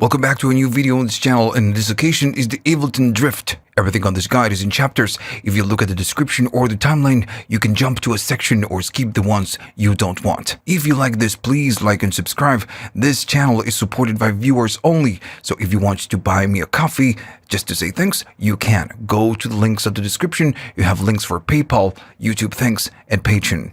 Welcome back to a new video on this channel, and this occasion is the Ableton Drift. Everything on this guide is in chapters. If you look at the description or the timeline, you can jump to a section or skip the ones you don't want. If you like this, please like and subscribe. This channel is supported by viewers only, so if you want to buy me a coffee just to say thanks, you can. Go to the links of the description. You have links for PayPal, YouTube Thanks, and Patreon.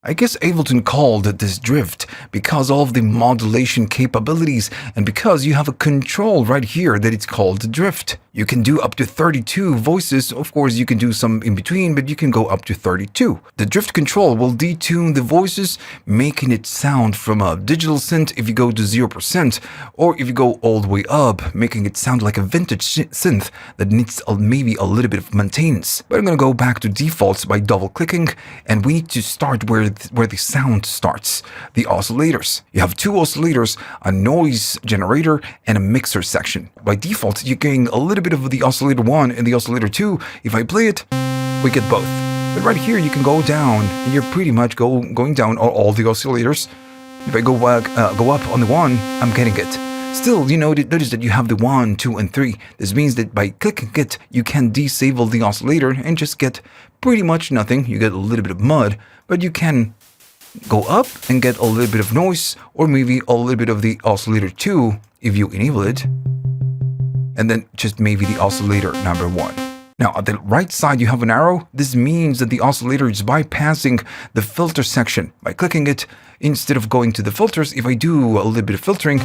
I guess Ableton called this drift because of the modulation capabilities and because you have a control right here that it's called the drift. You can do up to 32 voices. Of course, you can do some in between, but you can go up to 32. The drift control will detune the voices, making it sound from a digital synth if you go to 0%, or if you go all the way up, making it sound like a vintage synth that needs maybe a little bit of maintenance. But I'm going to go back to defaults by double-clicking, and we need to start where the sound starts, the oscillators. You have two oscillators, a noise generator, and a mixer section. By default, you're getting a little bit of the oscillator 1 and the oscillator 2. If I play it, we get both. But right here, you can go down, and you're pretty much going down on all the oscillators. If I go up on the 1, I'm getting it. Still, you notice that you have the 1, 2, and 3. This means that by clicking it, you can disable the oscillator and just get pretty much nothing. You get a little bit of mud, but you can go up and get a little bit of noise, or maybe a little bit of the oscillator 2 if you enable it, and then just maybe the oscillator number 1. Now, at the right side, you have an arrow. This means that the oscillator is bypassing the filter section. By clicking it, instead of going to the filters, if I do a little bit of filtering,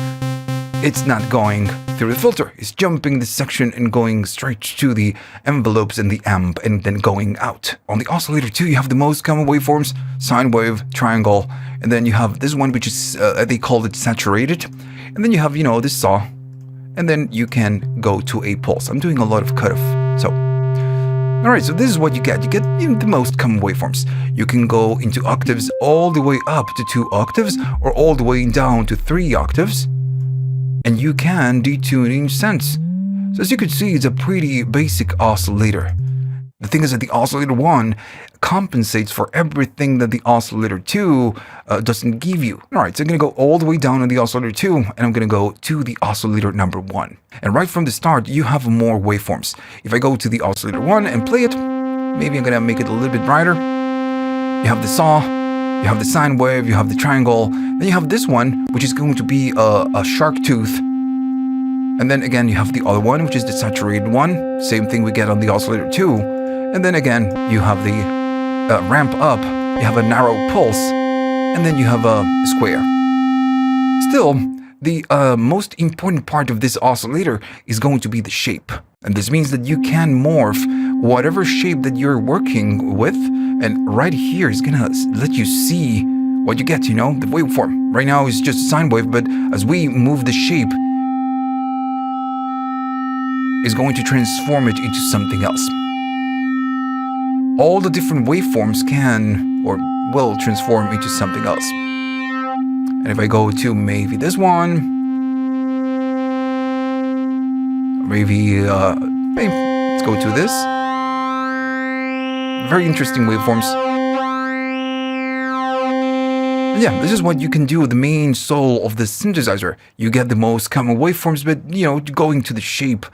it's not going through the filter. It's jumping this section and going straight to the envelopes and the amp and then going out. On the oscillator 2, you have the most common waveforms: sine wave, triangle, and then you have this one, which is, they call it saturated. And then you have, this saw, and then you can go to a pulse. I'm doing a lot of cutoff. So, all right, so this is what you get. You get the most common waveforms. You can go into octaves all the way up to 2 octaves or all the way down to 3 octaves. And you can detune in sense. So as you can see, it's a pretty basic oscillator. The thing is that the oscillator 1 compensates for everything that the oscillator 2 doesn't give you. Alright, so I'm going to go all the way down on the oscillator 2, and I'm going to go to the oscillator number 1. And right from the start, you have more waveforms. If I go to the oscillator 1 and play it, maybe I'm going to make it a little bit brighter. You have the saw, you have the sine wave, you have the triangle, then you have this one, which is going to be a shark tooth. And then again, you have the other one, which is the saturated one. Same thing we get on the oscillator 2. And then again, you have the ramp up, you have a narrow pulse, and then you have a square. Still, the most important part of this oscillator is going to be the shape. And this means that you can morph whatever shape that you're working with, and right here is gonna let you see what you get, the waveform. Right now it's just a sine wave, but as we move the shape, it's going to transform it into something else. All the different waveforms can or will transform into something else. And if I go to maybe this one, maybe let's go to this. Very interesting waveforms. And yeah, this is what you can do with the main soul of the synthesizer. You get the most common waveforms, but going to the shape,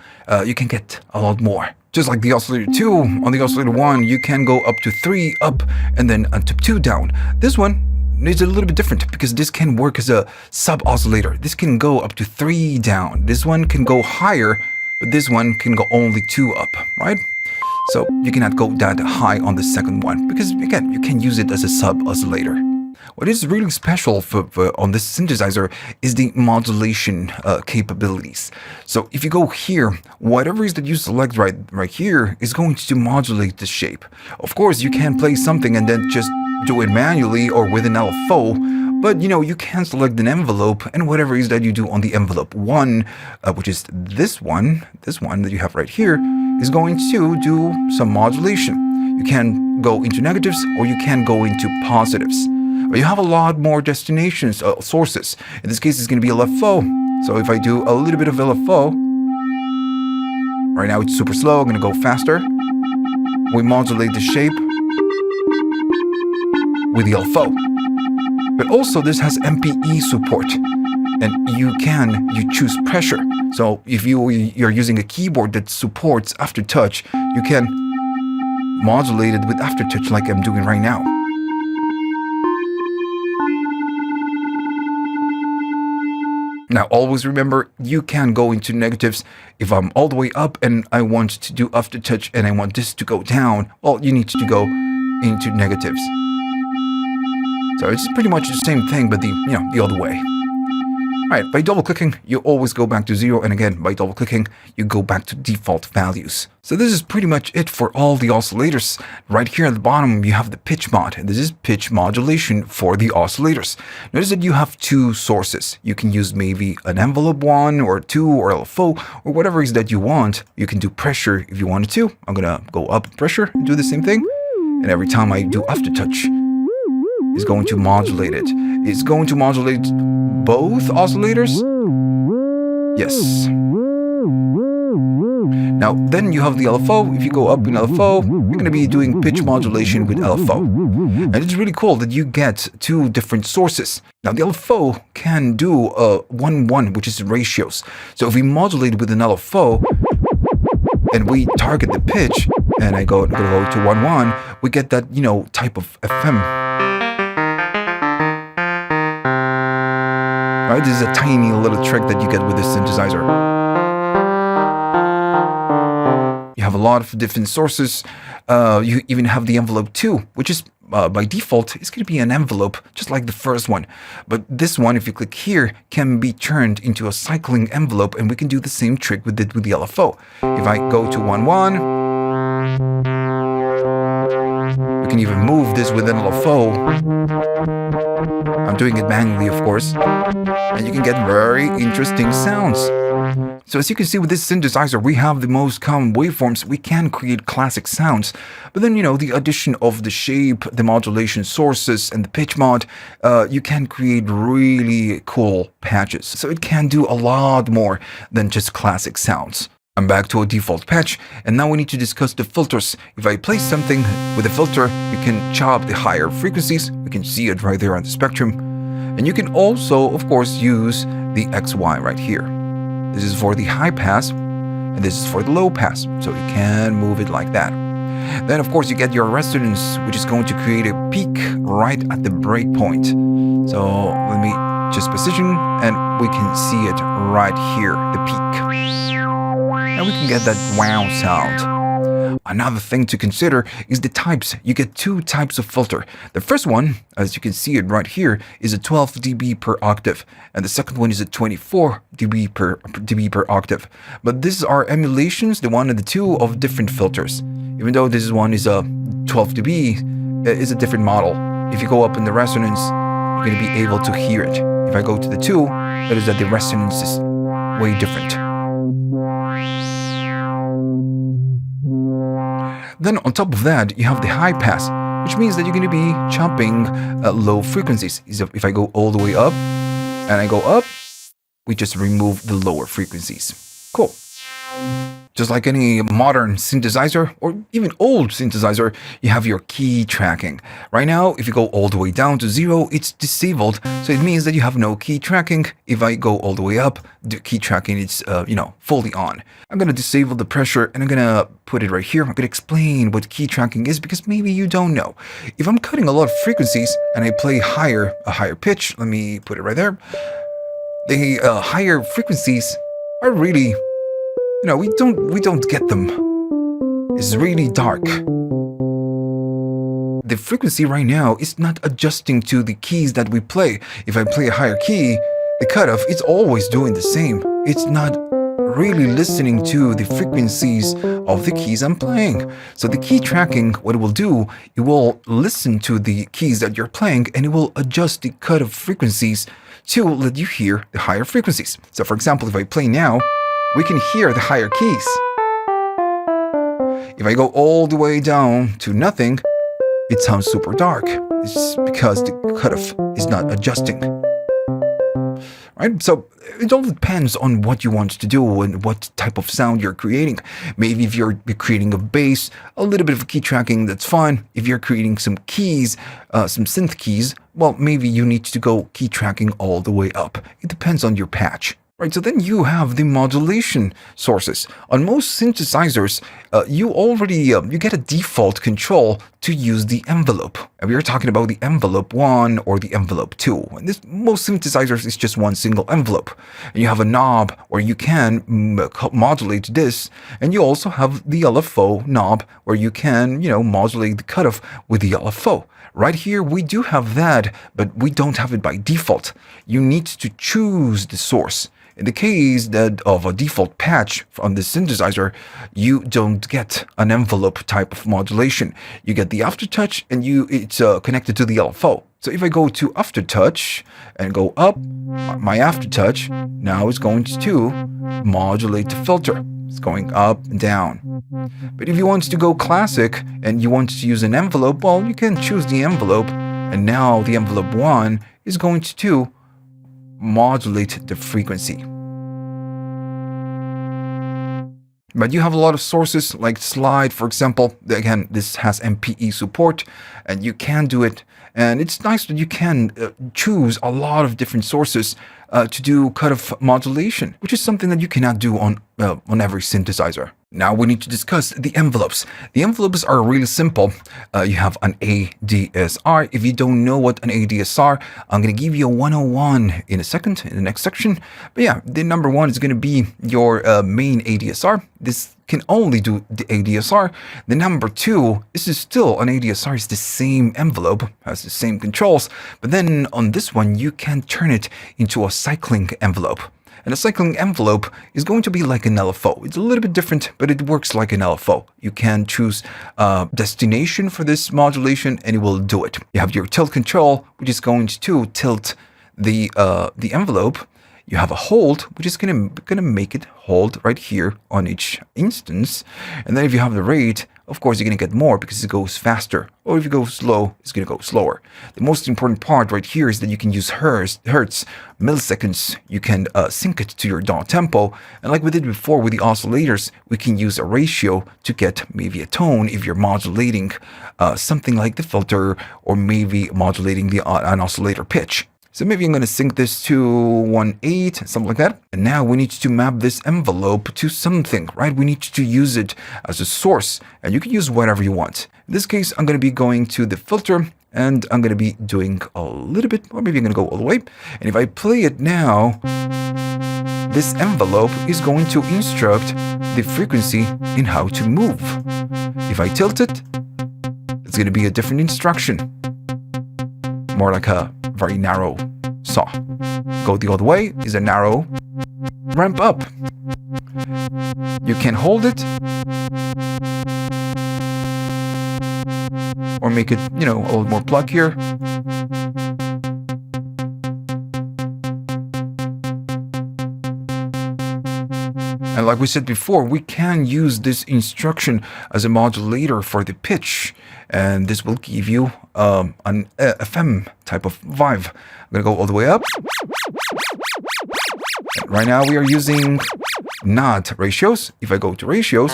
you can get a lot more. Just like the oscillator 2, on the oscillator 1, you can go up to 3 up and then to 2 down. This one is a little bit different because this can work as a sub-oscillator. This can go up to 3 down. This one can go higher, but this one can go only 2 up, right? So you cannot go that high on the second one because, again, you can use it as a sub-oscillator. What is really special on this synthesizer is the modulation capabilities. So if you go here, whatever is that you select right here is going to modulate the shape. Of course, you can play something and then just do it manually or with an LFO, but you can select an envelope, and whatever is that you do on the envelope 1, which is this one that you have right here, is going to do some modulation. You can go into negatives or you can go into positives. But you have a lot more destinations, sources. In this case, it's going to be LFO. So if I do a little bit of LFO, right now it's super slow, I'm going to go faster. We modulate the shape with the LFO. But also this has MPE support. And you choose pressure. So if you're using a keyboard that supports aftertouch, you can modulate it with aftertouch like I'm doing right now. Now, always remember, you can go into negatives. If I'm all the way up and I want to do aftertouch and I want this to go down, well, you need to go into negatives. So it's pretty much the same thing, but the other way. Alright, by double-clicking, you always go back to 0, and again, by double-clicking, you go back to default values. So this is pretty much it for all the oscillators. Right here at the bottom, you have the pitch mod, and this is pitch modulation for the oscillators. Notice that you have two sources. You can use maybe an envelope 1 or 2 or LFO or whatever it is that you want. You can do pressure if you wanted to. I'm gonna go up pressure and do the same thing. And every time I do aftertouch, it's going to modulate it. It's going to modulate both oscillators. Yes. Now, then you have the LFO. If you go up in LFO, you're going to be doing pitch modulation with LFO. And it's really cool that you get two different sources. Now, the LFO can do 1-1, which is ratios. So if we modulate with an LFO and we target the pitch, and I go to 1-1, we get that, type of FM. Right? This is a tiny little trick that you get with this synthesizer. You have a lot of different sources. You even have the envelope 2, which is by default, it's going to be an envelope, just like the first one. But this one, if you click here, can be turned into a cycling envelope, and we can do the same trick with the LFO. If I go to 1-1, we can even move this with an LFO. I'm doing it manually, of course, and you can get very interesting sounds. So as you can see with this synthesizer, we have the most common waveforms. We can create classic sounds, but then, the addition of the shape, the modulation sources, and the pitch mod, you can create really cool patches. So it can do a lot more than just classic sounds. I'm back to a default patch, and now we need to discuss the filters. If I place something with a filter, we can chop the higher frequencies. We can see it right there on the spectrum. And you can also, of course, use the XY right here. This is for the high pass, and this is for the low pass. So you can move it like that. Then, of course, you get your resonance, which is going to create a peak right at the breakpoint. So let me just position, and we can see it right here, the peak. And we can get that wow sound. Another thing to consider is the types. You get two types of filter. The first one, as you can see it right here, is a 12 dB per octave. And the second one is a 24 dB per octave. But these are emulations, the one and the two, of different filters. Even though this one is a 12 dB, it's a different model. If you go up in the resonance, you're going to be able to hear it. If I go to the 2, that is that the resonance is way different. Then on top of that, you have the high pass, which means that you're going to be chopping low frequencies. If I go all the way up and I go up, we just remove the lower frequencies. Cool. Just like any modern synthesizer or even old synthesizer, you have your key tracking. Right now, if you go all the way down to 0, it's disabled. So it means that you have no key tracking. If I go all the way up, the key tracking is, fully on. I'm going to disable the pressure and I'm going to put it right here. I'm going to explain what key tracking is because maybe you don't know. If I'm cutting a lot of frequencies and I play a higher pitch, let me put it right there. The higher frequencies are really... we don't get them. It's really dark. The frequency right now is not adjusting to the keys that we play. If I play a higher key, the cutoff is always doing the same. It's not really listening to the frequencies of the keys I'm playing. So the key tracking, what it will do, it will listen to the keys that you're playing and it will adjust the cutoff frequencies to let you hear the higher frequencies. So for example, if I play now, we can hear the higher keys. If I go all the way down to nothing, it sounds super dark. It's because the cutoff is not adjusting. right? So it all depends on what you want to do and what type of sound you're creating. Maybe if you're creating a bass, a little bit of key tracking, that's fine. If you're creating some keys, some synth keys, well, maybe you need to go key tracking all the way up. It depends on your patch. Right, so then you have the modulation sources. On most synthesizers, you already you get a default control to use the envelope. And we are talking about the envelope 1 or the envelope 2. And this, most synthesizers is just one single envelope. And you have a knob where you can modulate this, and you also have the LFO knob where you can, modulate the cutoff with the LFO. Right here, we do have that, but we don't have it by default. You need to choose the source. In the case of a default patch on this synthesizer, you don't get an envelope type of modulation. You get the aftertouch, and it's connected to the LFO. So if I go to aftertouch and go up, my aftertouch now is going to modulate the filter. It's going up and down. But if you want to go classic and you want to use an envelope, well, you can choose the envelope, and now the envelope 1 is going to modulate the frequency. But you have a lot of sources like Slide, for example. Again, this has MPE support, and you can do it. And it's nice that you can choose a lot of different sources to do cutoff modulation, which is something that you cannot do on every synthesizer. Now we need to discuss the envelopes. The envelopes are really simple. You have an ADSR. If you don't know what an ADSR, I'm going to give you a 101 in a second, in the next section. But yeah, the number 1 is going to be your main ADSR. This can only do the ADSR. The number 2, this is still an ADSR. It's the same envelope, has the same controls. But then on this one, you can turn it into a cycling envelope. And a cycling envelope is going to be like an LFO. It's a little bit different, but it works like an LFO. You can choose a destination for this modulation, and it will do it. You have your tilt control, which is going to tilt the envelope. You have a hold, which is gonna make it hold right here on each instance. And then if you have the rate, of course, you're going to get more because it goes faster. Or if you go slow, it's going to go slower. The most important part right here is that you can use hertz, milliseconds. You can sync it to your DAW tempo. And like we did before with the oscillators, we can use a ratio to get maybe a tone if you're modulating something like the filter, or maybe modulating an oscillator pitch. So maybe I'm going to sync this to 1.8, something like that. And now we need to map this envelope to something, right? We need to use it as a source, and you can use whatever you want. In this case, I'm going to be going to the filter, and I'm going to be doing a little bit, or maybe I'm going to go all the way. And if I play it now, this envelope is going to instruct the frequency in how to move. If I tilt it, it's going to be a different instruction. More like a very narrow saw. Go the other way is a narrow ramp up. You can hold it or make it, a little more pluggier. And like we said before, we can use this instruction as a modulator for the pitch, and this will give you an FM type of vibe. I'm going to go all the way up. And right now we are using not ratios. If I go to ratios,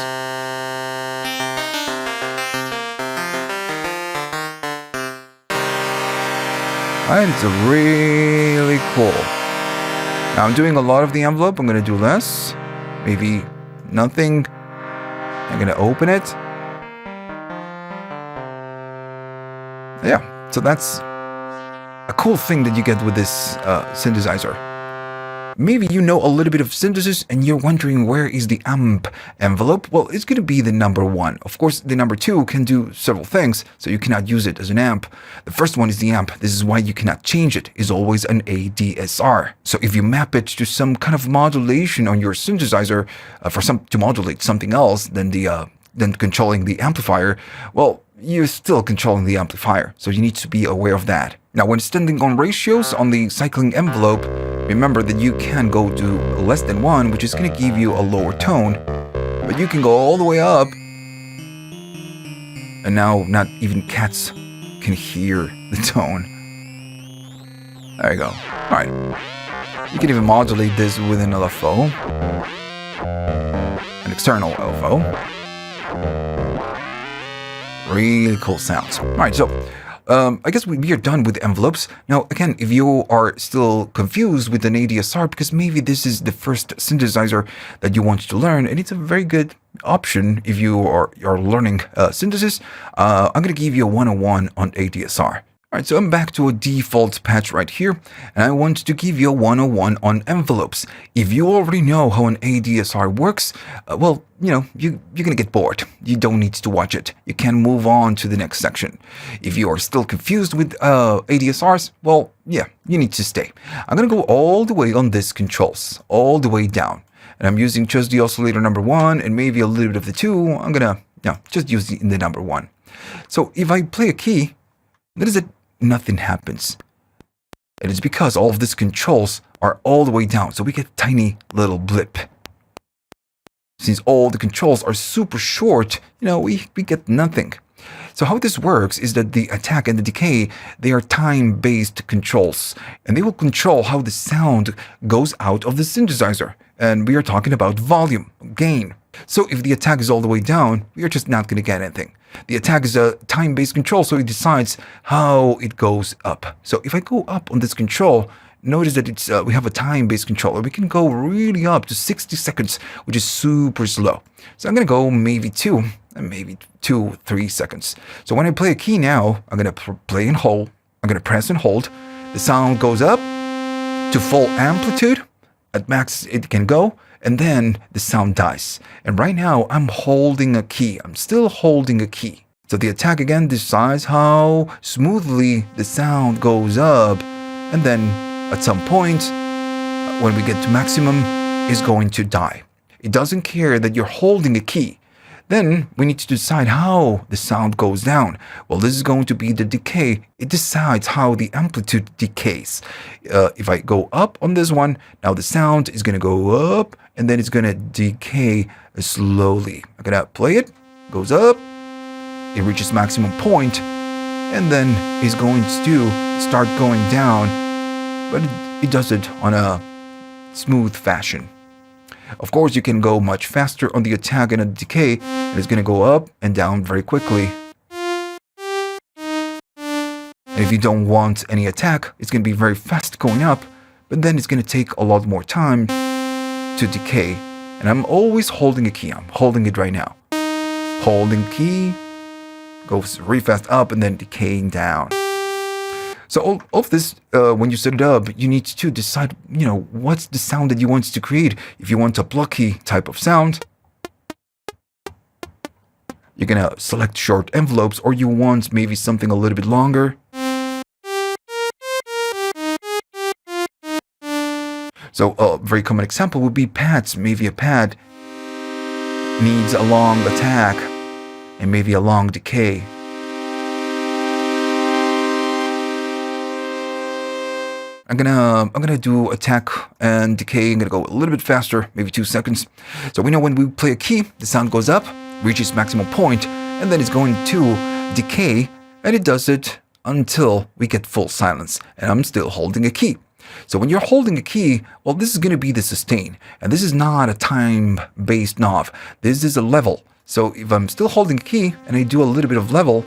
and it's really cool. Now I'm doing a lot of the envelope. I'm going to do less. Maybe nothing. I'm going to open it. Yeah, so that's a cool thing that you get with this synthesizer. Maybe you know a little bit of synthesis and you're wondering where is the amp envelope? Well, it's going to be the number 1. Of course, the number 2 can do several things, so you cannot use it as an amp. The first one is the amp. This is why you cannot change it. It's always an ADSR. So if you map it to some kind of modulation on your synthesizer to modulate something else than controlling the amplifier, well, you're still controlling the amplifier, so you need to be aware of that. Now, when standing on ratios on the cycling envelope, remember that you can go to less than 1, which is going to give you a lower tone, but you can go all the way up, and now not even cats can hear the tone. There you go. All right. You can even modulate this with an LFO, an external LFO. Really cool sounds. All right, so I guess we are done with envelopes. Now, again, if you are still confused with an ADSR, because maybe this is the first synthesizer that you want to learn, and it's a very good option if you are learning synthesis, I'm going to give you a 101 on ADSR. All right, so I'm back to a default patch right here, and I want to give you a 101 on envelopes. If you already know how an ADSR works, well, you know, you're going to get bored. You don't need to watch it. You can move on to the next section. If you are still confused with ADSRs, well, yeah, you need to stay. I'm going to go all the way on this controls, all the way down. And I'm using just the oscillator number 1 and maybe a little bit of the 2. I'm going to just use the number 1. So if I play a key, notice that nothing happens. And it's because all of these controls are all the way down. So we get a tiny little blip. Since all the controls are super short, you know, we get nothing. So how this works is that the attack and the decay, they are time-based controls. And they will control how the sound goes out of the synthesizer. And we are talking about volume, gain. So if the attack is all the way down, we are just not going to get anything. The attack is a time-based control, so it decides how it goes up. So if I go up on this control, notice that it's we have a time-based controller. We can go really up to 60 seconds, which is super slow. So I'm going to go maybe 2, and maybe 2-3 seconds. So when I play a key now, I'm going to play and hold. I'm going to press and hold. The sound goes up to full amplitude. At max it can go. And then the sound dies. And right now, I'm holding a key. I'm still holding a key. So the attack again decides how smoothly the sound goes up. And then at some point, when we get to maximum, it's going to die. It doesn't care that you're holding a key. Then we need to decide how the sound goes down. Well, this is going to be the decay. It decides how the amplitude decays. If I go up on this one, now the sound is going to go up and then it's going to decay slowly. I'm going to play it, goes up, it reaches maximum point, and then it's going to start going down, but it does it on a smooth fashion. Of course, you can go much faster on the attack and a decay, and it's going to go up and down very quickly. And if you don't want any attack, it's going to be very fast going up, but then it's going to take a lot more time to decay. And I'm always holding a key. I'm holding it right now. Holding key, goes really fast up and then decaying down. So all of this, when you set it up, you need to decide, you know, what's the sound that you want to create. If you want a blocky type of sound, you're going to select short envelopes, or you want maybe something a little bit longer. So a very common example would be pads. Maybe a pad needs a long attack and maybe a long decay. I'm gonna do attack and decay. I'm gonna go a little bit faster, maybe 2 seconds. So we know when we play a key, the sound goes up, reaches maximum point, and then it's going to decay, and it does it until we get full silence. And I'm still holding a key. So when you're holding a key, well, this is gonna be the sustain, and this is not a time-based knob. This is a level. So if I'm still holding a key and I do a little bit of level,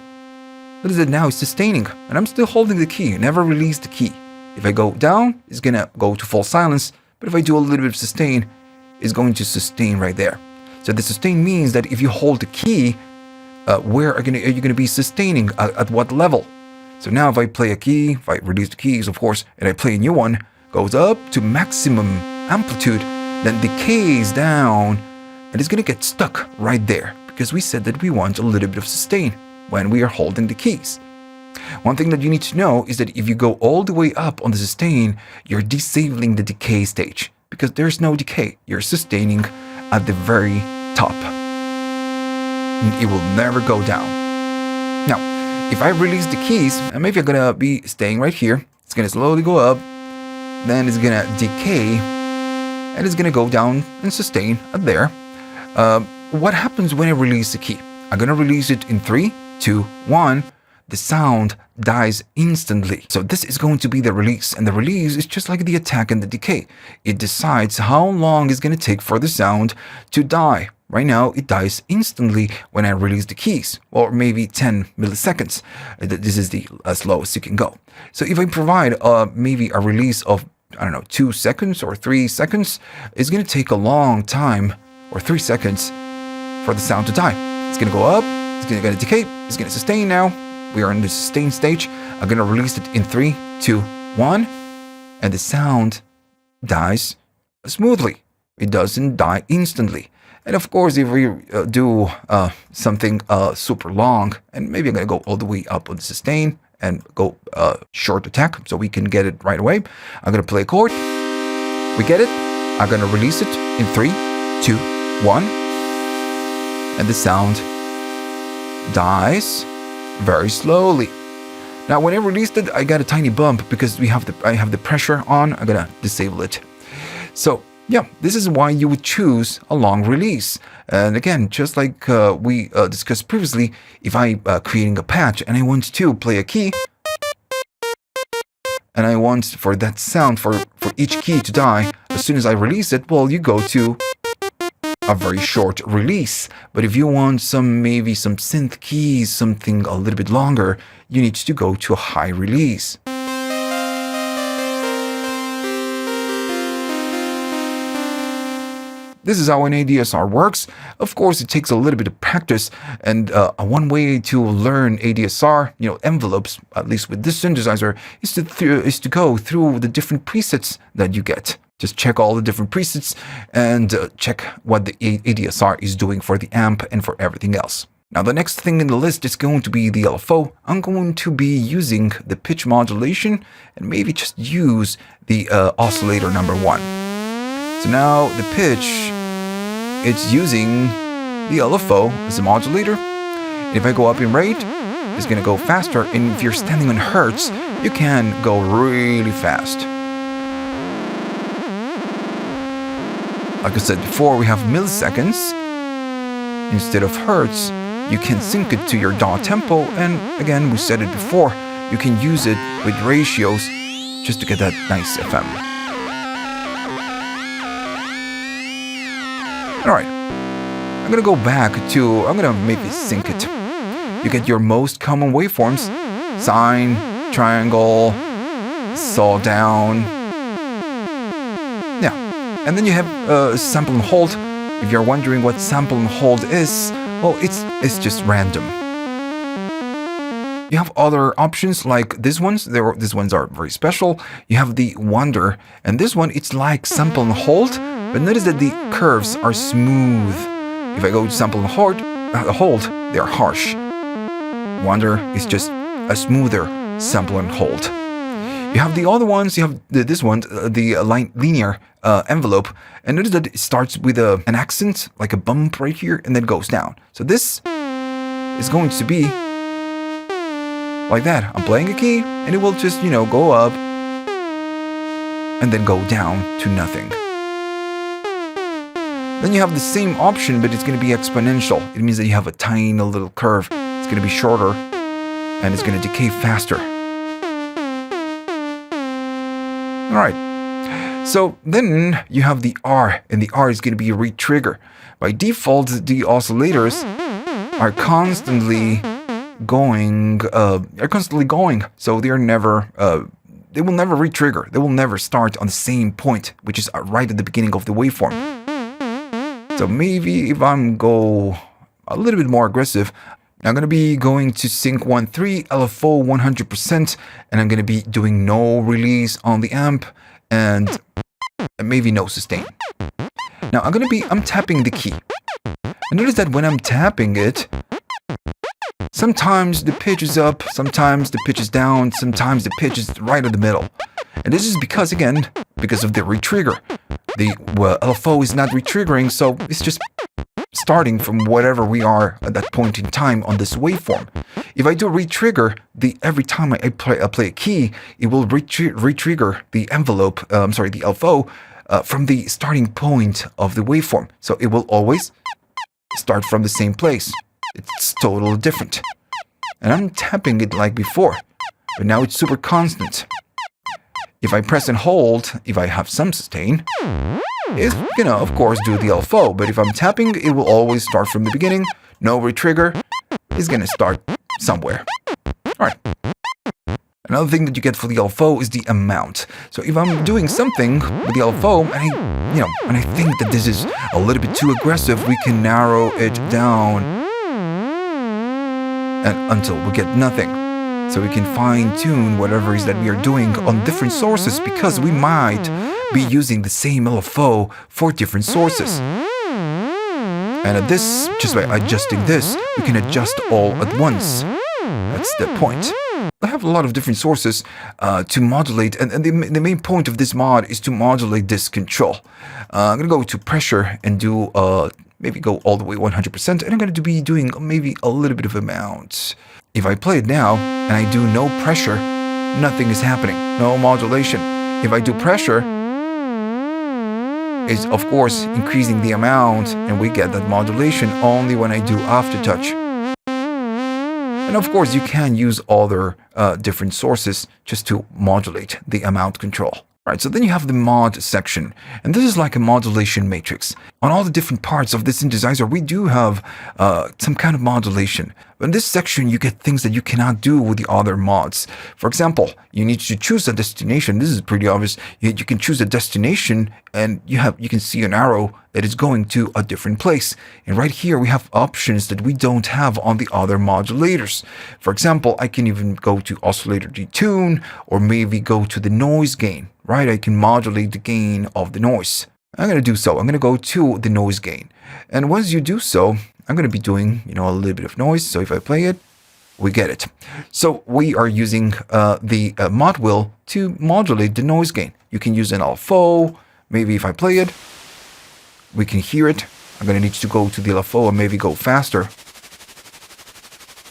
what is it now? It's sustaining, and I'm still holding the key. I never release the key. If I go down, it's going to go to full silence. But if I do a little bit of sustain, it's going to sustain right there. So the sustain means that if you hold the key, where are you going to be sustaining? At what level? So now if I play a key, if I release the keys, of course, and I play a new one, goes up to maximum amplitude, then decays down, and it's going to get stuck right there. Because we said that we want a little bit of sustain when we are holding the keys. One thing that you need to know is that if you go all the way up on the sustain, you're disabling the decay stage because there's no decay. You're sustaining at the very top. And it will never go down. Now, if I release the keys, and maybe I'm gonna be staying right here, it's gonna slowly go up, then it's gonna decay, and it's gonna go down and sustain at there. What happens when I release the key? I'm gonna release it in 3, 2, 1. the sound dies instantly. So this is going to be the release, and the release is just like the attack and the decay. It decides how long it's going to take for the sound to die. Right now, it dies instantly when I release the keys, or maybe 10 milliseconds. This is the slowest you can go. So if I provide maybe a release of, I don't know, 2 seconds or 3 seconds, it's going to take a long time, or 3 seconds, for the sound to die. It's going to go up, it's going to decay, it's going to sustain now. We are in the sustain stage. I'm going to release it in 3, 2, 1, and the sound dies smoothly. It doesn't die instantly. And of course, if we do something super long, and maybe I'm going to go all the way up on the sustain and go short attack so we can get it right away. I'm going to play a chord. We get it. I'm going to release it in 3, 2, 1. And the sound dies very slowly. Now, when I released it, I got a tiny bump because I have the pressure on. I'm going to disable it. So, yeah, this is why you would choose a long release. And again, just like we discussed previously, if I'm creating a patch and I want to play a key, and I want for that sound, for each key to die, as soon as I release it, well, you go to a very short release. But if you want maybe some synth keys, something a little bit longer, you need to go to a high release. This is how an ADSR works. Of course, it takes a little bit of practice, and one way to learn ADSR, envelopes, at least with this synthesizer, is to go through the different presets that you get. Just check all the different presets and check what the ADSR is doing for the amp and for everything else. Now, the next thing in the list is going to be the LFO. I'm going to be using the pitch modulation and maybe just use the oscillator number 1. So now the pitch, it's using the LFO as a modulator. And if I go up in rate, it's going to go faster. And if you're standing on hertz, you can go really fast. Like I said before, we have milliseconds. Instead of hertz, you can sync it to your DAW tempo. And again, we said it before, you can use it with ratios just to get that nice FM. Alright, I'm going to go back to, I'm going to maybe sync it. You get your most common waveforms: sine, triangle, sawdown. Yeah, and then you have sample and hold. If you're wondering what sample and hold is, well, it's just random. You have other options like these ones. These ones are very special. You have the wonder, and this one, it's like sample and hold, but notice that the curves are smooth. If I go to sample and hold, they're harsh. Wonder is just a smoother sample and hold. You have the other ones. You have this one, the linear envelope, and notice that it starts with an accent, like a bump right here, and then goes down. So this is going to be like that. I'm playing a key, and it will just, go up and then go down to nothing. Then you have the same option, but it's going to be exponential. It means that you have a tiny little curve. It's going to be shorter, and it's going to decay faster. All right. So then you have the R, and the R is going to be a retrigger. By default, the oscillators are constantly going. So they will never retrigger. They will never start on the same point, which is right at the beginning of the waveform. So maybe if I'm go a little bit more aggressive, I'm going to be going to sync 1.3, LFO 100%, and I'm going to be doing no release on the amp and maybe no sustain. Now I'm tapping the key. And notice that when I'm tapping it, sometimes the pitch is up, sometimes the pitch is down, sometimes the pitch is right in the middle. And this is because of the retrigger. The LFO is not retriggering, so it's just starting from whatever we are at that point in time on this waveform. If I do retrigger, every time I play a key, it will retrigger the envelope, the LFO, from the starting point of the waveform. So it will always start from the same place. It's totally different. And I'm tapping it like before, but now it's super constant. If I press and hold, if I have some sustain, it's gonna, of course, do the LFO. But if I'm tapping, it will always start from the beginning. No retrigger. It's gonna start somewhere. All right. Another thing that you get for the LFO is the amount. So if I'm doing something with the LFO, and I think that this is a little bit too aggressive, we can narrow it down and until we get nothing. So we can fine-tune whatever it is that we are doing on different sources, because we might be using the same LFO for different sources. And at this, just by adjusting this, we can adjust all at once. That's the point. I have a lot of different sources to modulate, and the main point of this mod is to modulate this control. I'm going to go to pressure and do maybe go all the way 100%, and I'm going to be doing maybe a little bit of amount. If I play it now and I do no pressure, nothing is happening, no modulation. If I do pressure, it's of course increasing the amount, and we get that modulation only when I do aftertouch. And of course, you can use other different sources just to modulate the amount control. Right, so then you have the mod section, and this is like a modulation matrix. On all the different parts of the synthesizer, we do have some kind of modulation. But in this section, you get things that you cannot do with the other mods. For example, you need to choose a destination. This is pretty obvious. You can choose a destination, and you can see an arrow that is going to a different place. And right here, we have options that we don't have on the other modulators. For example, I can even go to Oscillator detune, or maybe go to the noise gain. Right, I can modulate the gain of the noise. I'm going to do so. I'm going to go to the noise gain. And once you do so, I'm going to be doing, a little bit of noise. So if I play it, we get it. So we are using the mod wheel to modulate the noise gain. You can use an LFO. Maybe if I play it, we can hear it. I'm going to need to go to the LFO and maybe go faster.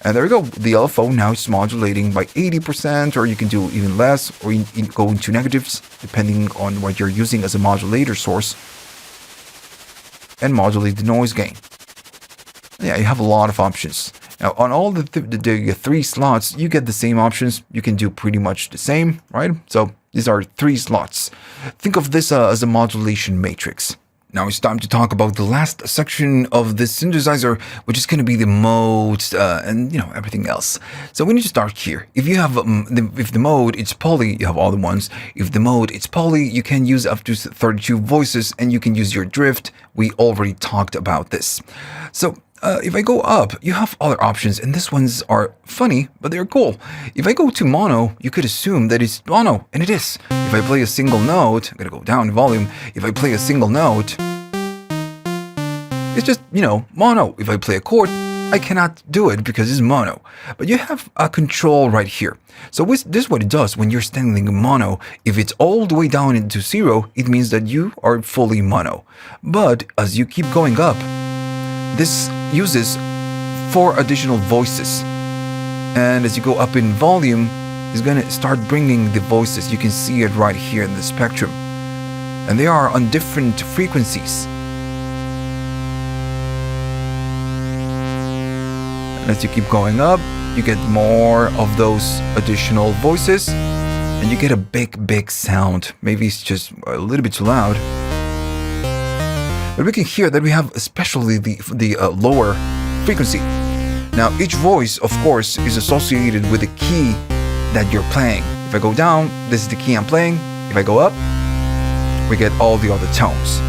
And there we go. The LFO now is modulating by 80%, or you can do even less, or you go into negatives, depending on what you're using as a modulator source, and modulate the noise gain. Yeah, you have a lot of options. Now, on all the three slots, you get the same options. You can do pretty much the same, right? So these are 3 slots. Think of this as a modulation matrix. Now it's time to talk about the last section of the synthesizer, which is going to be the modes and everything else. So we need to start here. If you have if the mode it's poly, you have all the ones. If the mode it's poly, you can use up to 32 voices, and you can use your drift. We already talked about this. So if I go up, you have other options, and these ones are funny, but they're cool. If I go to mono, you could assume that it's mono, and it is. If I play a single note, I'm gonna go down in volume. If I play a single note, it's just, mono. If I play a chord, I cannot do it because it's mono. But you have a control right here. So this is what it does when you're standing in mono. If it's all the way down into 0, it means that you are fully mono. But as you keep going up, this uses 4 additional voices. And as you go up in volume, it's going to start bringing the voices. You can see it right here in the spectrum. And they are on different frequencies. And as you keep going up, you get more of those additional voices. And you get a big sound. Maybe it's just a little bit too loud. But we can hear that we have especially the lower frequency. Now, each voice, of course, is associated with the key that you're playing. If I go down, this is the key I'm playing. If I go up, we get all the other tones.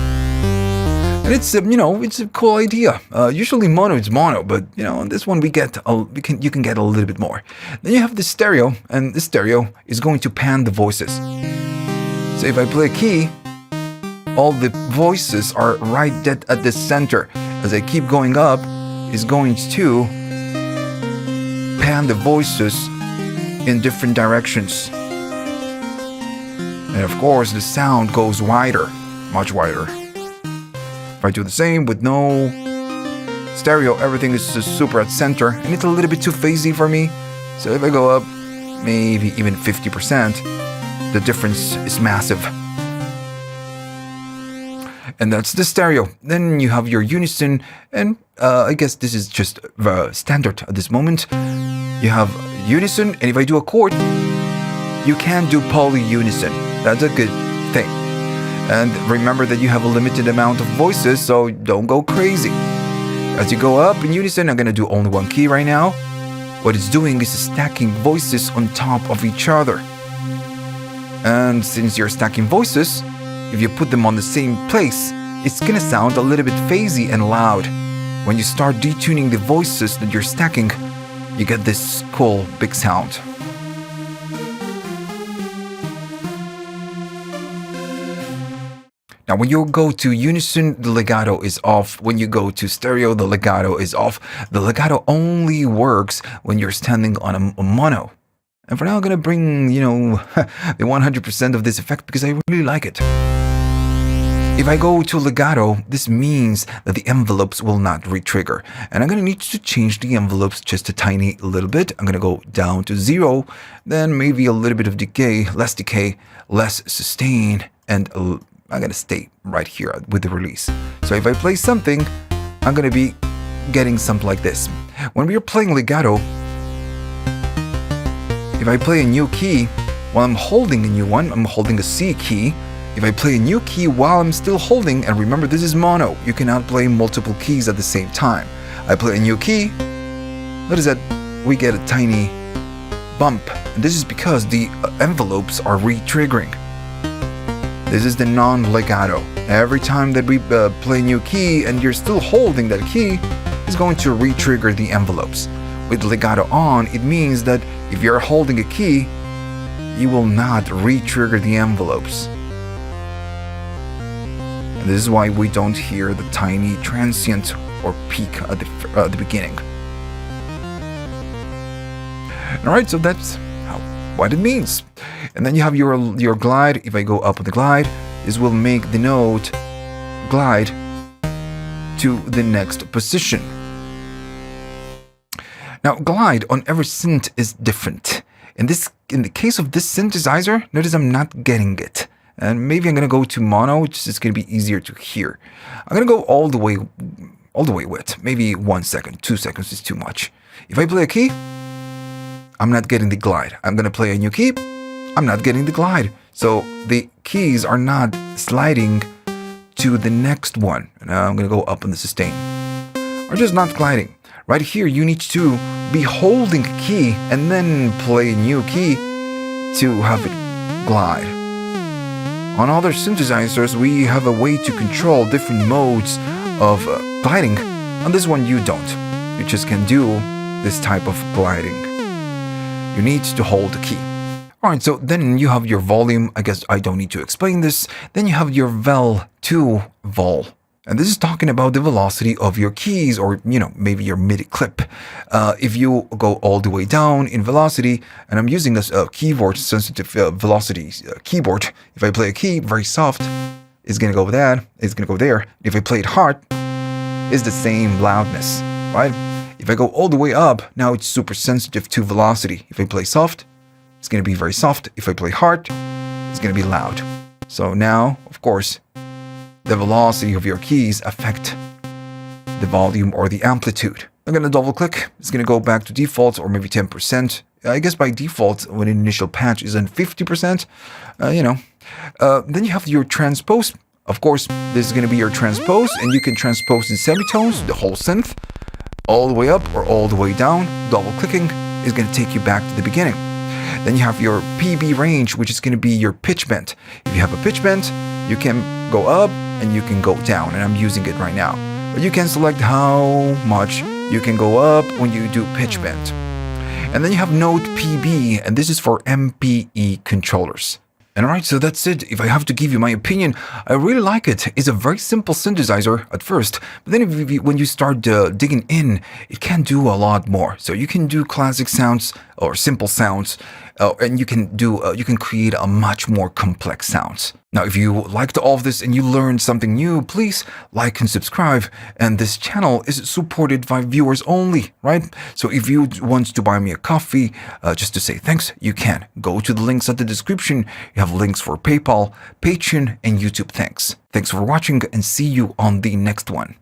And it's it's a cool idea. Usually mono is mono, but on this one you can get a little bit more. Then you have the stereo, and the stereo is going to pan the voices. So if I play a key, all the voices are right dead at the center. As I keep going up, it's going to pan the voices in different directions. And of course, the sound goes wider, much wider. If I do the same with no stereo, everything is just super at center, and it's a little bit too phasey for me. So if I go up, maybe even 50%, the difference is massive. And that's the stereo. Then you have your unison, and I guess this is just standard at this moment. You have unison, and if I do a chord, you can do polyunison. That's a good thing. And remember that you have a limited amount of voices, so don't go crazy. As you go up in unison, I'm gonna do only one key right now. What it's doing is stacking voices on top of each other. And since you're stacking voices, if you put them on the same place, it's gonna sound a little bit phasey and loud. When you start detuning the voices that you're stacking, you get this cool big sound. Now, when you go to unison, the legato is off. When you go to stereo, the legato is off. The legato only works when you're standing on a mono. And for now, I'm going to bring, the 100% of this effect because I really like it. If I go to legato, this means that the envelopes will not re-trigger. And I'm going to need to change the envelopes just a tiny little bit. I'm going to go down to 0, then maybe a little bit of decay, less sustain, and I'm going to stay right here with the release. So if I play something, I'm going to be getting something like this. When we are playing legato, if I play a new key while I'm holding a new one, I'm holding a C key. If I play a new key while I'm still holding, and remember this is mono, you cannot play multiple keys at the same time. I play a new key, notice that we get a tiny bump. And this is because the envelopes are re-triggering. This is the non-legato. Every time that we play a new key and you're still holding that key, it's going to re-trigger the envelopes. With legato on, it means that if you're holding a key, you will not re-trigger the envelopes. And this is why we don't hear the tiny transient or peak at the beginning. Alright, so that's what it means. And then you have your glide. If I go up on the glide, this will make the note glide to the next position. Now, glide on every synth is different. In the case of this synthesizer, notice I'm not getting it. And maybe I'm gonna go to mono, which is gonna be easier to hear. I'm gonna go all the way with. Maybe 1 second, 2 seconds is too much. If I play a key, I'm not getting the glide. I'm gonna play a new key, I'm not getting the glide. So the keys are not sliding to the next one. Now I'm gonna go up on the sustain. Or just not gliding. Right here, you need to be holding a key and then play a new key to have it glide. On other synthesizers, we have a way to control different modes of gliding. On this one, you don't. You just can do this type of gliding. You need to hold the key. Alright, so then you have your volume. I guess I don't need to explain this. Then you have your vel to vol. And this is talking about the velocity of your keys or, maybe your MIDI clip. If you go all the way down in velocity, and I'm using this keyboard sensitive velocity keyboard. If I play a key very soft, it's going to go there. It's going to go there. If I play it hard, it's the same loudness, right? If I go all the way up, now it's super sensitive to velocity. If I play soft, it's going to be very soft. If I play hard, it's going to be loud. So now, of course, the velocity of your keys affect the volume or the amplitude. I'm going to double click. It's going to go back to default or maybe 10%. I guess by default, when an initial patch is on 50%, then you have your transpose. Of course, this is going to be your transpose, and you can transpose in semitones, the whole synth, all the way up or all the way down. Double clicking is going to take you back to the beginning. Then you have your PB range, which is going to be your pitch bend. If you have a pitch bend, you can go up and you can go down, and I'm using it right now. But you can select how much you can go up when you do pitch bend. And then you have Node PB, and this is for MPE controllers. And alright, so that's it. If I have to give you my opinion, I really like it. It's a very simple synthesizer at first, but then when you start digging in, it can do a lot more. So you can do classic sounds or simple sounds, and you can create a much more complex sounds. Now, if you liked all of this and you learned something new, please like and subscribe. And this channel is supported by viewers only, right? So if you want to buy me a coffee, just to say thanks, you can. Go to the links at the description. You have links for PayPal, Patreon, and YouTube. Thanks for watching, and see you on the next one.